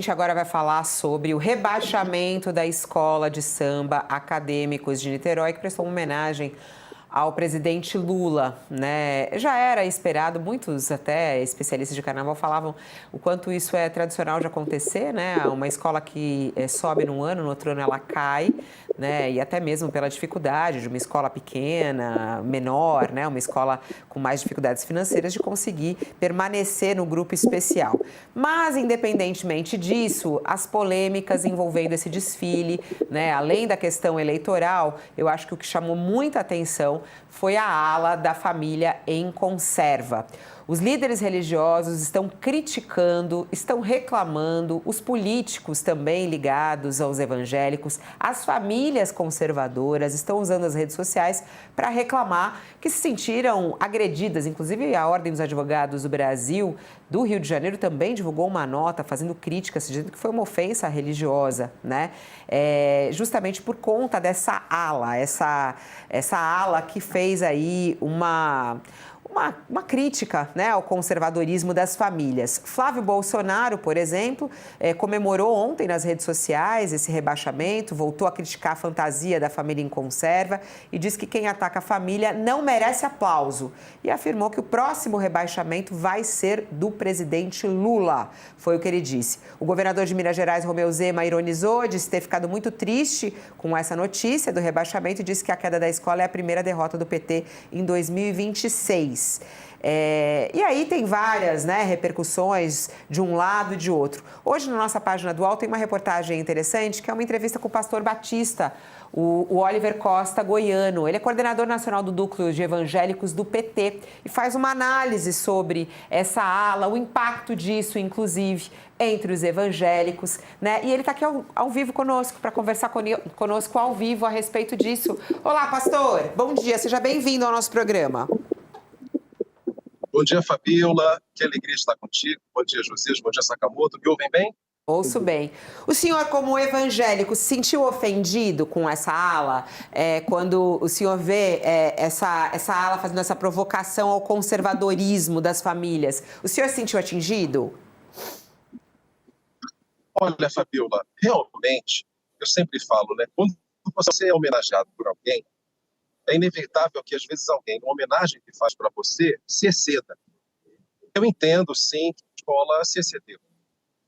A gente agora vai falar sobre o rebaixamento da escola de samba Acadêmicos de Niterói, que prestou uma homenagem ao presidente Lula, né? Já era esperado, muitos até especialistas de carnaval falavam o quanto isso é tradicional de acontecer, né? Uma escola que sobe num ano, no outro ano ela cai, né? E até mesmo pela dificuldade de uma escola pequena, menor, né? Uma escola com mais dificuldades financeiras de conseguir permanecer no grupo especial. Mas, independentemente disso, as polêmicas envolvendo esse desfile, né? Além da questão eleitoral, eu acho que o que chamou muita atenção foi a ala da família em conserva. Os líderes religiosos estão criticando, estão reclamando, os políticos também ligados aos evangélicos, as famílias conservadoras estão usando as redes sociais para reclamar que se sentiram agredidas. Inclusive, a Ordem dos Advogados do Brasil, do Rio de Janeiro, também divulgou uma nota fazendo críticas, dizendo que foi uma ofensa religiosa, né? Justamente por conta dessa ala, essa ala que fez aí uma crítica, né, ao conservadorismo das famílias. Flávio Bolsonaro, por exemplo, comemorou ontem nas redes sociais esse rebaixamento, voltou a criticar a fantasia da família em conserva e disse que quem ataca a família não merece aplauso. E afirmou que o próximo rebaixamento vai ser do presidente Lula. Foi o que ele disse. O governador de Minas Gerais, Romeu Zema, ironizou, disse ter ficado muito triste com essa notícia do rebaixamento e disse que a queda da escola é a primeira derrota do PT em 2026. E aí tem várias, né, repercussões de um lado e de outro. Hoje, na nossa página do UOL, tem uma reportagem interessante, que é uma entrevista com o pastor Batista, o Oliver Costa, goiano. Ele é coordenador nacional do Núcleo de Evangélicos do PT e faz uma análise sobre essa ala, o impacto disso, inclusive, entre os evangélicos, né? E ele está aqui ao vivo conosco, para conversar conosco ao vivo a respeito disso. Olá, pastor, bom dia, seja bem-vindo ao nosso programa. Bom dia, Fabíola. Que alegria estar contigo. Bom dia, Josias. Bom dia, Sakamoto. Me ouvem bem? Ouço bem. O senhor, como evangélico, se sentiu ofendido com essa ala? Quando o senhor vê essa ala fazendo essa provocação ao conservadorismo das famílias, o senhor se sentiu atingido? Olha, Fabíola, realmente, eu sempre falo, né? Quando você é homenageado por alguém, é inevitável que, às vezes, alguém, numa homenagem que faz para você, se exceda. Eu entendo, sim, que a escola se excedeu,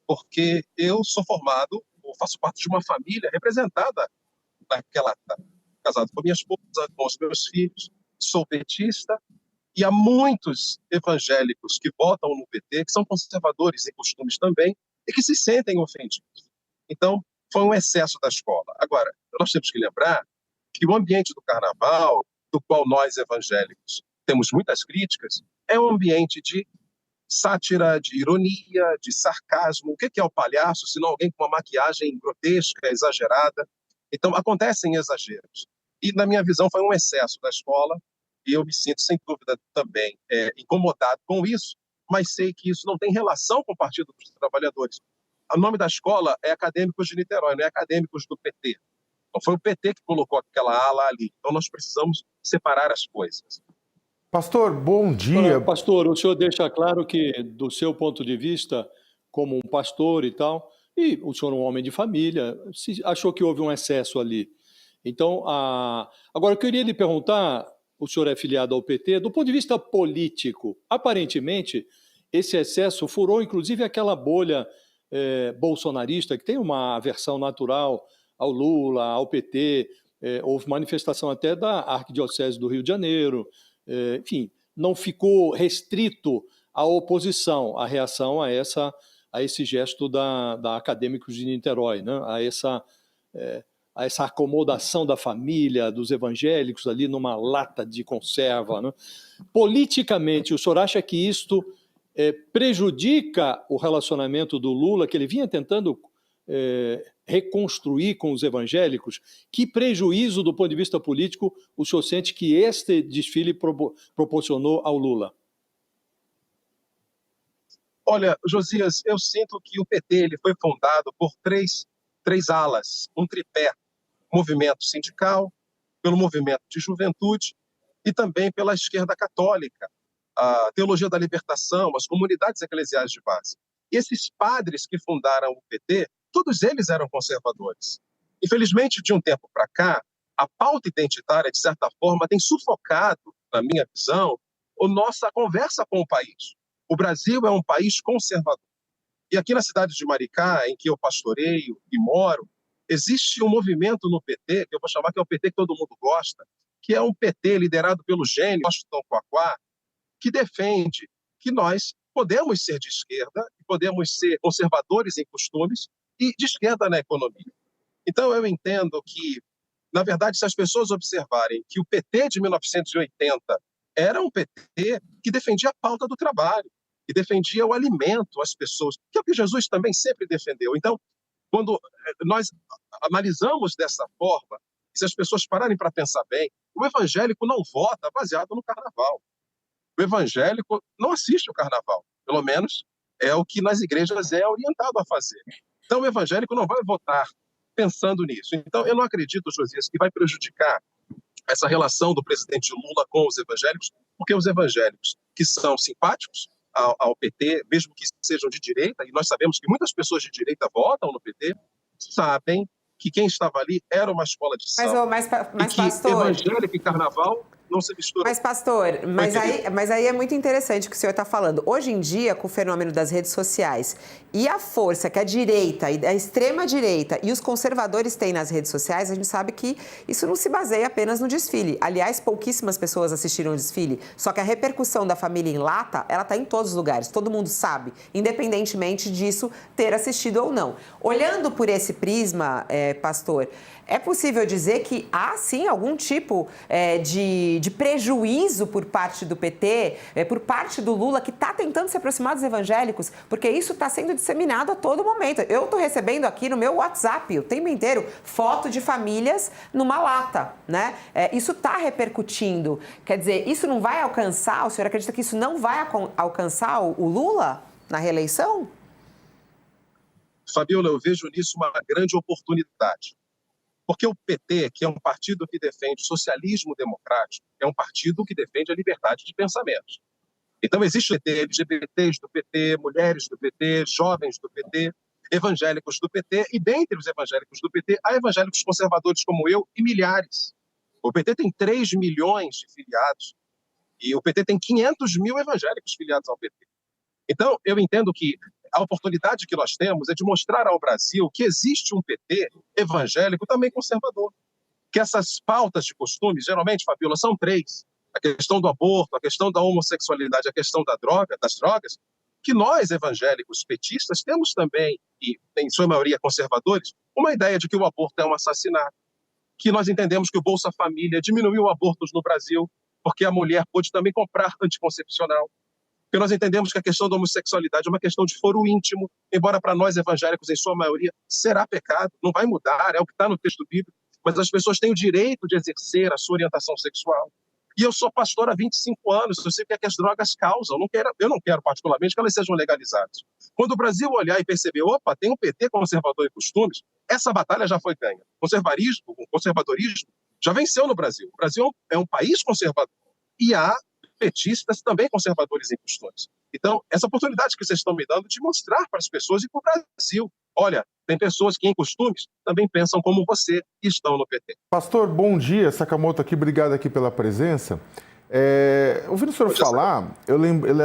porque eu sou formado, ou faço parte de uma família representada naquela casado com a minha esposa, com os meus filhos, sou petista, e há muitos evangélicos que votam no PT, que são conservadores em costumes também, e que se sentem ofendidos. Então, foi um excesso da escola. Agora, nós temos que lembrar que o ambiente do carnaval, do qual nós evangélicos temos muitas críticas, é um ambiente de sátira, de ironia, de sarcasmo. O que é o palhaço, se não alguém com uma maquiagem grotesca, exagerada? Então, acontecem exageros. E, na minha visão, foi um excesso da escola, e eu me sinto, sem dúvida, também incomodado com isso, mas sei que isso não tem relação com o Partido dos Trabalhadores. O nome da escola é Acadêmicos de Niterói, não é Acadêmicos do PT. Então, foi o PT que colocou aquela ala ali. Então, nós precisamos separar as coisas. Pastor, bom dia. Pastor, o senhor deixa claro que, do seu ponto de vista, como um pastor e tal, e o senhor é um homem de família, achou que houve um excesso ali. Então, agora eu queria lhe perguntar, o senhor é filiado ao PT, do ponto de vista político, aparentemente, esse excesso furou, inclusive, aquela bolha bolsonarista, que tem uma aversão natural ao Lula, ao PT, houve manifestação até da Arquidiocese do Rio de Janeiro, enfim, não ficou restrito à oposição, à reação a esse gesto da Acadêmicos de Niterói, né? a essa acomodação da família, dos evangélicos ali numa lata de conserva. Né? Politicamente, o senhor acha que isto prejudica o relacionamento do Lula, que ele vinha tentando reconstruir com os evangélicos? Que prejuízo do ponto de vista político o senhor sente que este desfile proporcionou ao Lula? Olha, Josias, eu sinto que o PT ele foi fundado por três alas, um tripé: movimento sindical, pelo movimento de juventude e também pela esquerda católica, a teologia da libertação, as comunidades eclesiais de base. Esses padres que fundaram o PT, todos eles eram conservadores. Infelizmente, de um tempo para cá, a pauta identitária, de certa forma, tem sufocado, na minha visão, a nossa conversa com o país. O Brasil é um país conservador. E aqui na cidade de Maricá, em que eu pastoreio e moro, existe um movimento no PT, que eu vou chamar que é o PT que todo mundo gosta, que é um PT liderado pelo gênio Washington Quaquá, que defende que nós podemos ser de esquerda, podemos ser conservadores em costumes e de esquerda na economia. Então, eu entendo que, na verdade, se as pessoas observarem que o PT de 1980 era um PT que defendia a pauta do trabalho, que defendia o alimento às pessoas, que é o que Jesus também sempre defendeu. Então, quando nós analisamos dessa forma, se as pessoas pararem para pensar bem, o evangélico não vota baseado no carnaval. O evangélico não assiste o carnaval, pelo menos é o que nas igrejas é orientado a fazer. Então, o evangélico não vai votar pensando nisso. Então, eu não acredito, Josias, que vai prejudicar essa relação do presidente Lula com os evangélicos, porque os evangélicos que são simpáticos ao PT, mesmo que sejam de direita, e nós sabemos que muitas pessoas de direita votam no PT, sabem que quem estava ali era uma escola de samba. Mas e que pastor, evangélico e carnaval não se misturam. Mas, pastor, mas aí é muito interessante o que o senhor está falando. Hoje em dia, com o fenômeno das redes sociais e a força que a direita, a extrema-direita e os conservadores têm nas redes sociais, a gente sabe que isso não se baseia apenas no desfile. Aliás, pouquíssimas pessoas assistiram o desfile, só que a repercussão da família em lata, ela está em todos os lugares, todo mundo sabe, independentemente disso ter assistido ou não. Olhando por esse prisma, pastor, é possível dizer que há, sim, algum tipo de prejuízo por parte do PT, por parte do Lula, que está tentando se aproximar dos evangélicos, porque isso está sendo disseminado a todo momento. Eu estou recebendo aqui no meu WhatsApp o tempo inteiro foto de famílias numa lata, né? Isso está repercutindo. Quer dizer, isso não vai alcançar, o senhor acredita que isso não vai alcançar o Lula na reeleição? Fabiola, eu vejo nisso uma grande oportunidade. Porque o PT, que é um partido que defende o socialismo democrático, é um partido que defende a liberdade de pensamento. Então, existe o PT, LGBTs do PT, mulheres do PT, jovens do PT, evangélicos do PT, e dentre os evangélicos do PT, há evangélicos conservadores como eu e milhares. O PT tem 3 milhões de filiados e o PT tem 500 mil evangélicos filiados ao PT. Então, eu entendo que a oportunidade que nós temos é de mostrar ao Brasil que existe um PT evangélico também conservador. Que essas pautas de costumes, geralmente, Fabiola, são 3. A questão do aborto, a questão da homossexualidade, a questão das drogas, que nós, evangélicos petistas, temos também, e em sua maioria conservadores, uma ideia de que o aborto é um assassinato. Que nós entendemos que o Bolsa Família diminuiu abortos no Brasil, porque a mulher pôde também comprar anticoncepcional. Porque nós entendemos que a questão da homossexualidade é uma questão de foro íntimo, embora para nós evangélicos, em sua maioria, será pecado, não vai mudar, é o que está no texto bíblico, mas as pessoas têm o direito de exercer a sua orientação sexual. E eu sou pastor há 25 anos, eu sei o que é que as drogas causam, eu não quero particularmente que elas sejam legalizadas. Quando o Brasil olhar e perceber, opa, tem um PT conservador em costumes, essa batalha já foi ganha. O conservadorismo já venceu no Brasil. O Brasil é um país conservador. E há petistas também conservadores em costumes. Então, essa oportunidade que vocês estão me dando de mostrar para as pessoas e para o Brasil, olha, tem pessoas que em costumes também pensam como você e estão no PT. Pastor, bom dia, Sakamoto aqui, obrigado aqui pela presença. Ouvindo o senhor falar,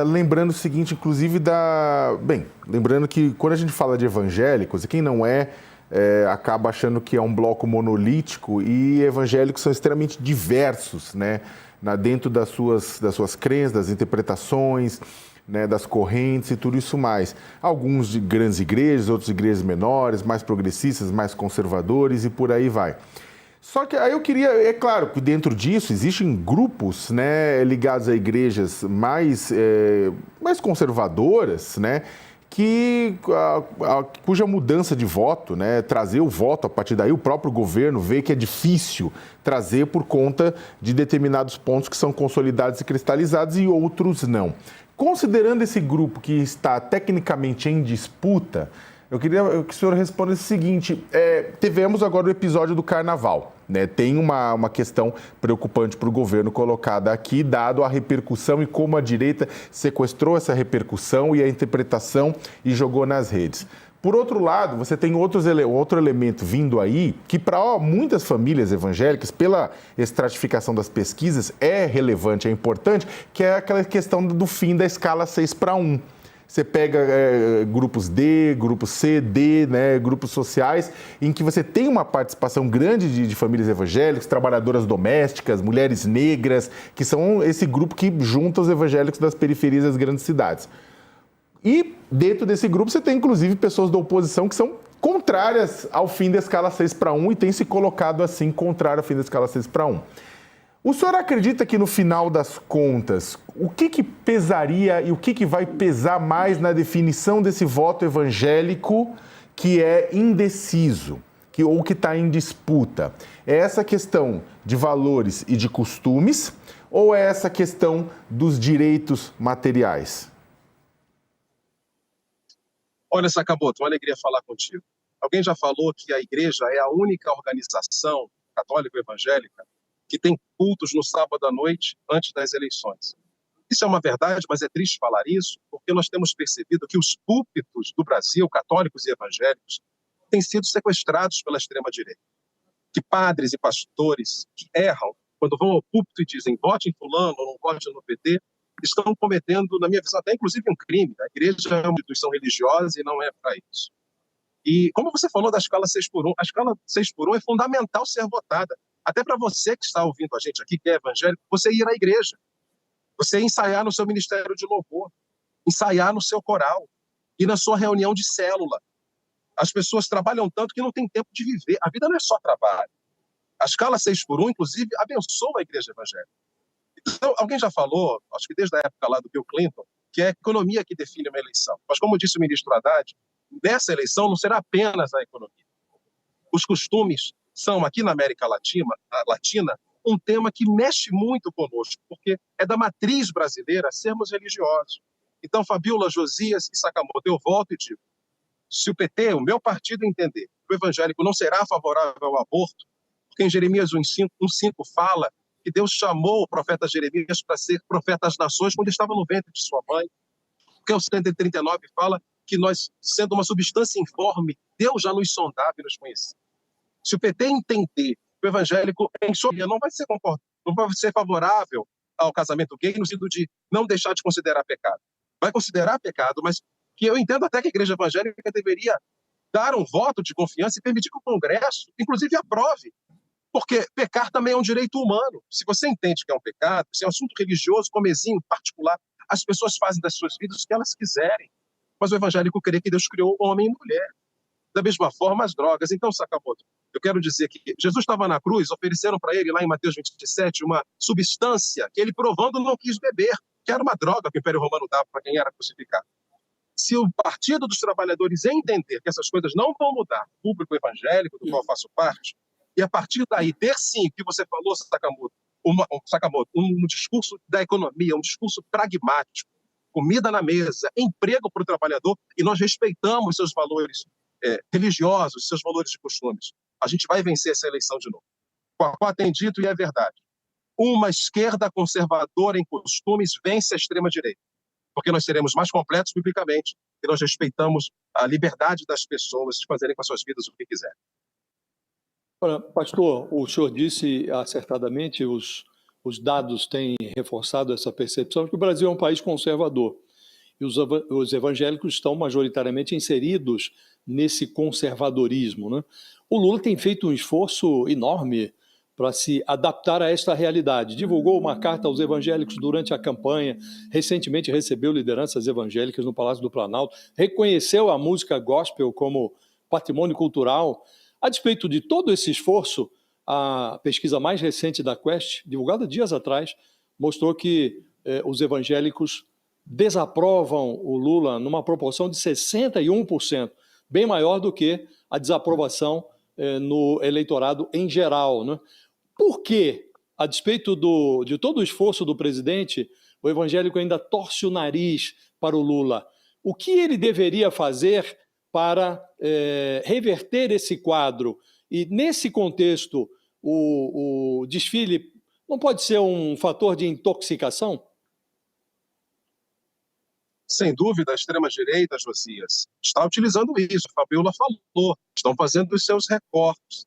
lembrando o seguinte, inclusive lembrando que quando a gente fala de evangélicos, e quem não acaba achando que é um bloco monolítico, e evangélicos são extremamente diversos, né? Dentro das suas crenças, das interpretações, né, das correntes e tudo isso mais. Alguns de grandes igrejas, outros igrejas menores, mais progressistas, mais conservadores e por aí vai. Só que aí eu queria, é claro que dentro disso existem grupos, né, ligados a igrejas mais conservadoras, né, cuja mudança de voto, né, trazer o voto, a partir daí o próprio governo vê que é difícil trazer por conta de determinados pontos que são consolidados e cristalizados e outros não. Considerando esse grupo que está tecnicamente em disputa, eu queria que o senhor respondesse o seguinte, tivemos agora o episódio do Carnaval, né? Tem uma questão preocupante para o governo colocada aqui, dado a repercussão e como a direita sequestrou essa repercussão e a interpretação e jogou nas redes. Por outro lado, você tem outro elemento vindo aí que para muitas famílias evangélicas, pela estratificação das pesquisas, é relevante, é importante, que é aquela questão do fim da escala 6:1. Você pega grupos D, grupos C, D, né, grupos sociais, em que você tem uma participação grande de famílias evangélicas, trabalhadoras domésticas, mulheres negras, que são esse grupo que junta os evangélicos das periferias das grandes cidades. E dentro desse grupo você tem, inclusive, pessoas da oposição que são contrárias ao fim da escala 6:1 e têm se colocado assim, contrário ao fim da escala 6:1. O senhor acredita que, no final das contas, o que pesaria e o que vai pesar mais na definição desse voto evangélico que é indeciso, ou que está em disputa? É essa questão de valores e de costumes ou é essa questão dos direitos materiais? Olha, Sakamoto, uma alegria falar contigo. Alguém já falou que a igreja é a única organização católico-evangélica que tem cultos no sábado à noite antes das eleições. Isso é uma verdade, mas é triste falar isso, porque nós temos percebido que os púlpitos do Brasil, católicos e evangélicos, têm sido sequestrados pela extrema-direita. Que padres e pastores que erram quando vão ao púlpito e dizem vote em fulano ou não vote no PT, estão cometendo, na minha visão, até inclusive um crime. A igreja é uma instituição religiosa e não é para isso. E como você falou da escala 6:1, a escala 6:1 é fundamental ser votada. Até para você que está ouvindo a gente aqui, que é evangélico, você ir à igreja, você ensaiar no seu ministério de louvor, ensaiar no seu coral e na sua reunião de célula. As pessoas trabalham tanto que não tem tempo de viver. A vida não é só trabalho. A escala 6:1, inclusive, abençoa a igreja evangélica. Então, alguém já falou, acho que desde a época lá do Bill Clinton, que é a economia que define uma eleição. Mas como disse o ministro Haddad, nessa eleição não será apenas a economia. Os costumes são, aqui na América Latina, um tema que mexe muito conosco, porque é da matriz brasileira sermos religiosos. Então, Fabiola, Josias e Sakamoto, eu volto e digo, se o PT, o meu partido, entender que o evangélico não será favorável ao aborto, porque em Jeremias 1:5 fala que Deus chamou o profeta Jeremias para ser profeta das nações quando estava no ventre de sua mãe, porque o 139 fala que nós, sendo uma substância informe, Deus já nos sondava e nos conhecia. Se o PT entender que o evangélico, em sua vida, não vai ser favorável ao casamento gay no sentido de não deixar de considerar pecado. Vai considerar pecado, mas que eu entendo até que a igreja evangélica deveria dar um voto de confiança e permitir que o Congresso, inclusive, aprove. Porque pecar também é um direito humano. Se você entende que é um pecado, se é um assunto religioso, comezinho, particular, as pessoas fazem das suas vidas o que elas quiserem. Mas o evangélico crê que Deus criou homem e mulher. Da mesma forma, as drogas. Então, Sakamoto, eu quero dizer que Jesus estava na cruz, ofereceram para ele, lá em Mateus 27, uma substância que ele, provando, não quis beber, que era uma droga que o Império Romano dava para quem era crucificado. Se o Partido dos Trabalhadores entender que essas coisas não vão mudar, o público evangélico, do qual faço parte, e a partir daí ter sim, o que você falou, Sakamoto, um discurso da economia, um discurso pragmático, comida na mesa, emprego para o trabalhador, e nós respeitamos seus valores religiosos, seus valores de costumes. A gente vai vencer essa eleição de novo. Qual tem dito e é verdade. Uma esquerda conservadora em costumes vence a extrema-direita, porque nós seremos mais completos biblicamente e nós respeitamos a liberdade das pessoas de fazerem com as suas vidas o que quiserem. Olha, pastor, o senhor disse acertadamente, os dados têm reforçado essa percepção de que o Brasil é um país conservador e os evangélicos estão majoritariamente inseridos nesse conservadorismo, né? O Lula tem feito um esforço enorme para se adaptar a esta realidade. Divulgou uma carta aos evangélicos durante a campanha, recentemente recebeu lideranças evangélicas no Palácio do Planalto, reconheceu a música gospel como patrimônio cultural. A despeito de todo esse esforço, a pesquisa mais recente da Quest, divulgada dias atrás, mostrou que os evangélicos desaprovam o Lula numa proporção de 61%, bem maior do que a desaprovação no eleitorado em geral, né? Por que, a despeito de todo o esforço do presidente, o evangélico ainda torce o nariz para o Lula? O que ele deveria fazer para reverter esse quadro? E, nesse contexto, o desfile não pode ser um fator de intoxicação? Sem dúvida, a extrema-direita, Josias, está utilizando isso. A Fabiola falou, estão fazendo os seus recortes.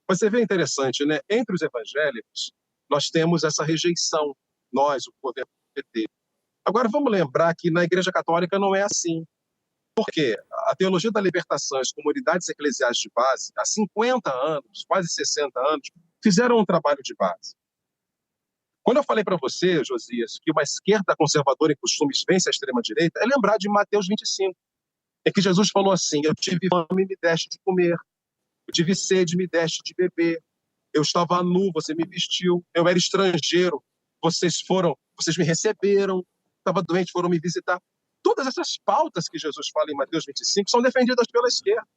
Mas você vê interessante, né? Entre os evangélicos, nós temos essa rejeição, nós, o governo PT. Agora, vamos lembrar que na Igreja Católica não é assim. Por quê? A teologia da libertação, as comunidades eclesiais de base, há 50 anos, quase 60 anos, fizeram um trabalho de base. Quando eu falei para você, Josias, que uma esquerda conservadora em costumes vence a extrema-direita, é lembrar de Mateus 25, em que Jesus falou assim: eu tive fome, me deste de comer. Eu tive sede, me deste de beber. Eu estava nu, você me vestiu. Eu era estrangeiro, vocês me receberam. Estava doente, foram me visitar. Todas essas pautas que Jesus fala em Mateus 25 são defendidas pela esquerda.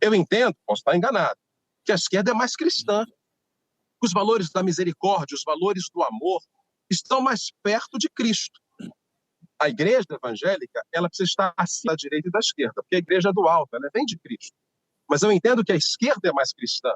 Eu entendo, posso estar enganado, que a esquerda é mais cristã. Os valores da misericórdia, os valores do amor estão mais perto de Cristo. A igreja evangélica, ela precisa estar acima da direita e da esquerda, porque a igreja é do alto, ela vem de Cristo. Mas eu entendo que a esquerda é mais cristã.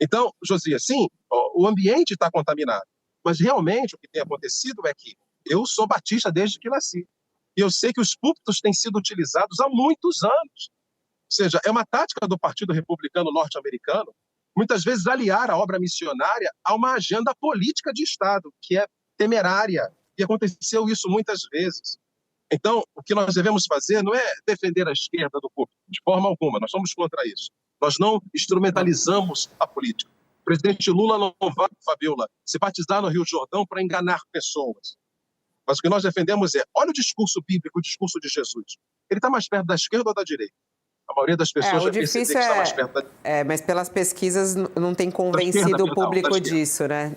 Então, Josias, sim, o ambiente está contaminado, mas realmente o que tem acontecido é que eu sou batista desde que nasci, e eu sei que os púlpitos têm sido utilizados há muitos anos. Ou seja, é uma tática do Partido Republicano norte-americano, muitas vezes aliar a obra missionária a uma agenda política de Estado, que é temerária, e aconteceu isso muitas vezes. Então, o que nós devemos fazer não é defender a esquerda do púlpito, de forma alguma, nós somos contra isso. Nós não instrumentalizamos a política. O presidente Lula não vai, Fabiola, se batizar no Rio Jordão para enganar pessoas. Mas o que nós defendemos é, olha o discurso bíblico, o discurso de Jesus. Ele está mais perto da esquerda ou da direita? A maioria das pessoas já percebeu que está mais perto da... mas pelas pesquisas não tem convencido o público disso, né?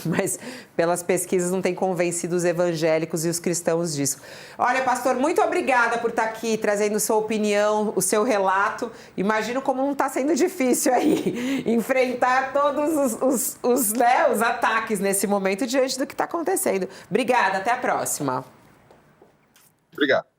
Mas pelas pesquisas não tem convencido os evangélicos e os cristãos disso. Olha, pastor, muito obrigada por estar aqui trazendo sua opinião, o seu relato. Imagino como não está sendo difícil aí enfrentar todos os ataques nesse momento diante do que está acontecendo. Obrigada, até a próxima. Obrigado.